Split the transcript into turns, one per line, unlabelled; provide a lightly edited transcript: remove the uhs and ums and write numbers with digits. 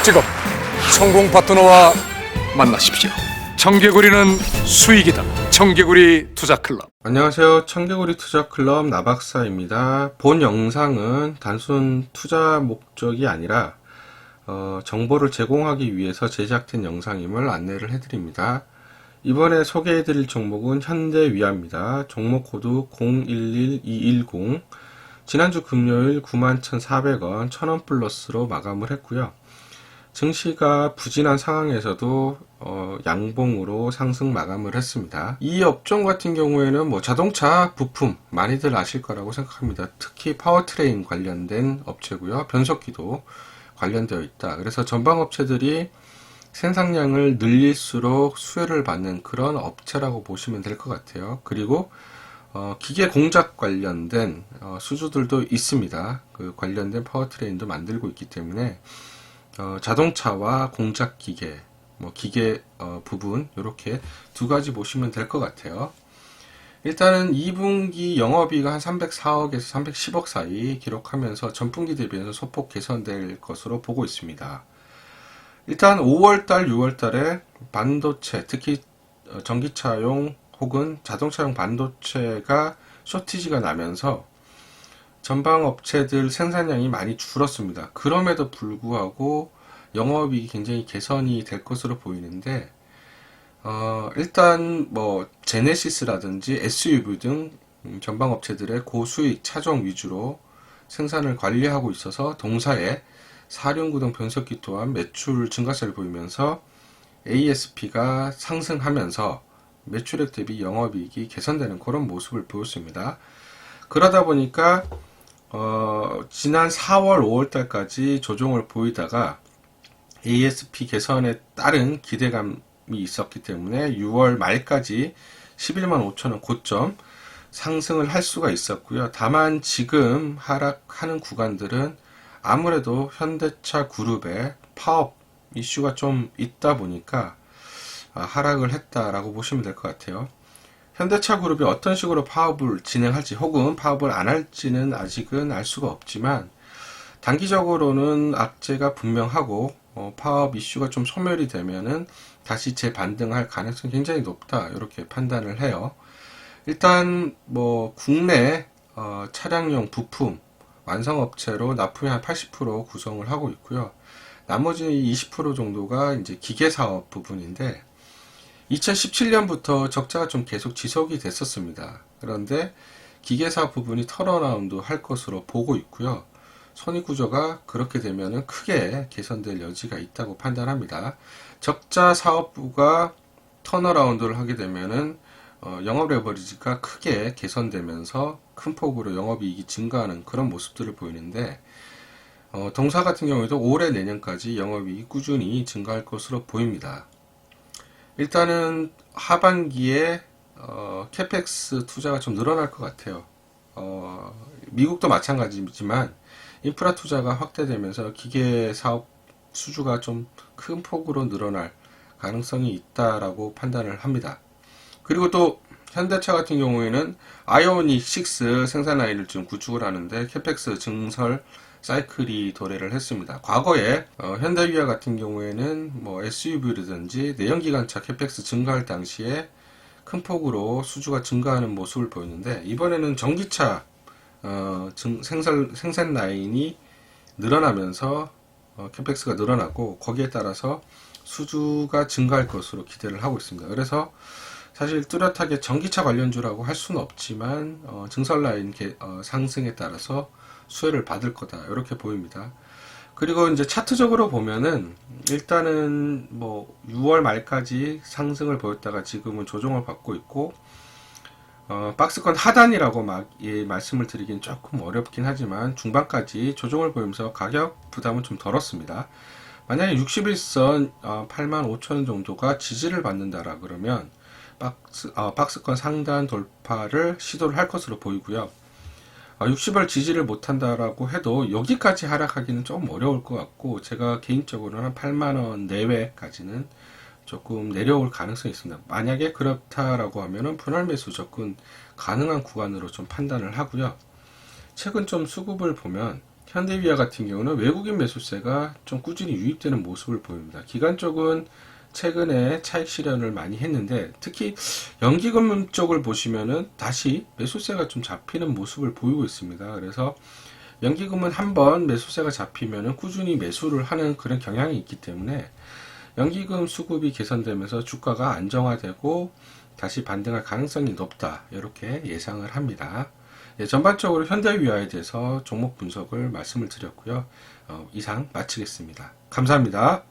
지금 성공 파트너와 만나십시오. 청개구리는 수익이다. 청개구리 투자클럽.
안녕하세요. 청개구리 투자클럽 나박사입니다. 본 영상은 단순 투자 목적이 아니라 정보를 제공하기 위해서 제작된 영상임을 안내를 해드립니다. 이번에 소개해드릴 종목은 현대위아입니다. 종목 코드 011210. 지난주 금요일 91,400원 1,000원 플러스로 마감을 했고요. 증시가 부진한 상황에서도 양봉으로 상승 마감을 했습니다. 이 업종 같은 경우에는 자동차 부품 많이들 아실 거라고 생각합니다. 특히 파워트레인 관련된 업체고요. 변속기도 관련되어 있다. 그래서 전방 업체들이 생산량을 늘릴수록 수혜를 받는 그런 업체라고 보시면 될 것 같아요. 그리고 기계 공작 관련된 수주들도 있습니다. 그 관련된 파워트레인도 만들고 있기 때문에 자동차와 공작 기계, 기계 부분 이렇게 두 가지 보시면 될 것 같아요. 일단은 2분기 영업이익가 한 304억에서 310억 사이 기록하면서 전분기 대비해서 소폭 개선될 것으로 보고 있습니다. 일단 5월달, 6월달에 반도체, 특히 전기차용 혹은 자동차용 반도체가 쇼티지가 나면서 전방 업체들 생산량이 많이 줄었습니다. 그럼에도 불구하고 영업이익이 굉장히 개선이 될 것으로 보이는데 일단 제네시스라든지 SUV 등 전방 업체들의 고수익 차종 위주로 생산을 관리하고 있어서 동사의 사륜구동 변속기 또한 매출 증가세를 보이면서 ASP가 상승하면서 매출액 대비 영업이익이 개선되는 그런 모습을 보였습니다. 그러다 보니까 지난 4월, 5월달까지 조정을 보이다가 ASP 개선에 따른 기대감이 있었기 때문에 6월 말까지 11만 5천원 고점 상승을 할 수가 있었고요. 다만 지금 하락하는 구간들은 아무래도 현대차 그룹의 파업 이슈가 좀 있다 보니까 하락을 했다라고 보시면 될 것 같아요. 현대차 그룹이 어떤 식으로 파업을 진행할지 혹은 파업을 안 할지는 아직은 알 수가 없지만 단기적으로는 악재가 분명하고 파업 이슈가 좀 소멸이 되면은 다시 재반등할 가능성이 굉장히 높다 이렇게 판단을 해요. 일단 국내 차량용 부품 완성업체로 납품이 한 80% 구성을 하고 있고요. 나머지 20% 정도가 이제 기계사업 부분인데 2017년부터 적자가 좀 계속 지속이 됐었습니다. 그런데 기계사 부분이 턴어라운드 할 것으로 보고 있고요. 손익구조가 그렇게 되면 크게 개선될 여지가 있다고 판단합니다. 적자 사업부가 턴어라운드를 하게 되면은 영업 레버리지가 크게 개선되면서 큰 폭으로 영업이익이 증가하는 그런 모습들을 보이는데 동사 같은 경우에도 올해 내년까지 영업이익이 꾸준히 증가할 것으로 보입니다. 일단은 하반기에 캐펙스 투자가 좀 늘어날 것 같아요. 미국도 마찬가지지만 인프라 투자가 확대되면서 기계 사업 수주가 좀 큰 폭으로 늘어날 가능성이 있다라고 판단을 합니다. 그리고 또 현대차 같은 경우에는 아이오닉 6 생산 라인을 지금 구축을 하는데 캐펙스 증설 사이클이 도래를 했습니다. 과거에 현대위아 같은 경우에는 SUV라든지 내연기관차 캐펙스 증가할 당시에 큰 폭으로 수주가 증가하는 모습을 보였는데 이번에는 전기차 생산 라인이 늘어나면서 캐펙스가 늘어나고 거기에 따라서 수주가 증가할 것으로 기대를 하고 있습니다. 그래서 사실 뚜렷하게 전기차 관련주라고 할 수는 없지만 증설 라인 상승에 따라서 수혜를 받을 거다 이렇게 보입니다. 그리고 이제 차트적으로 보면은 일단은 6월 말까지 상승을 보였다가 지금은 조정을 받고 있고 박스권 하단이라고 말씀을 드리긴 조금 어렵긴 하지만 중반까지 조정을 보이면서 가격 부담은 좀 덜었습니다. 만약에 60일선 85,000원 정도가 지지를 받는다라 그러면 박스권 상단 돌파를 시도를 할 것으로 보이고요. 60월 지지를 못한다라고 해도 여기까지 하락하기는 좀 어려울 것 같고 제가 개인적으로는 한 8만원 내외까지는 조금 내려올 가능성이 있습니다. 만약에 그렇다라고 하면은 분할 매수 접근 가능한 구간으로 좀 판단을 하고요. 최근 좀 수급을 보면 현대위아 같은 경우는 외국인 매수세가 좀 꾸준히 유입되는 모습을 보입니다. 기관 쪽은 최근에 차익 실현을 많이 했는데 특히 연기금 쪽을 보시면은 다시 매수세가 좀 잡히는 모습을 보이고 있습니다. 그래서 연기금은 한번 매수세가 잡히면은 꾸준히 매수를 하는 그런 경향이 있기 때문에 연기금 수급이 개선되면서 주가가 안정화되고 다시 반등할 가능성이 높다, 이렇게 예상을 합니다. 예, 전반적으로 현대위아에 대해서 종목 분석을 말씀을 드렸고요. 이상 마치겠습니다. 감사합니다.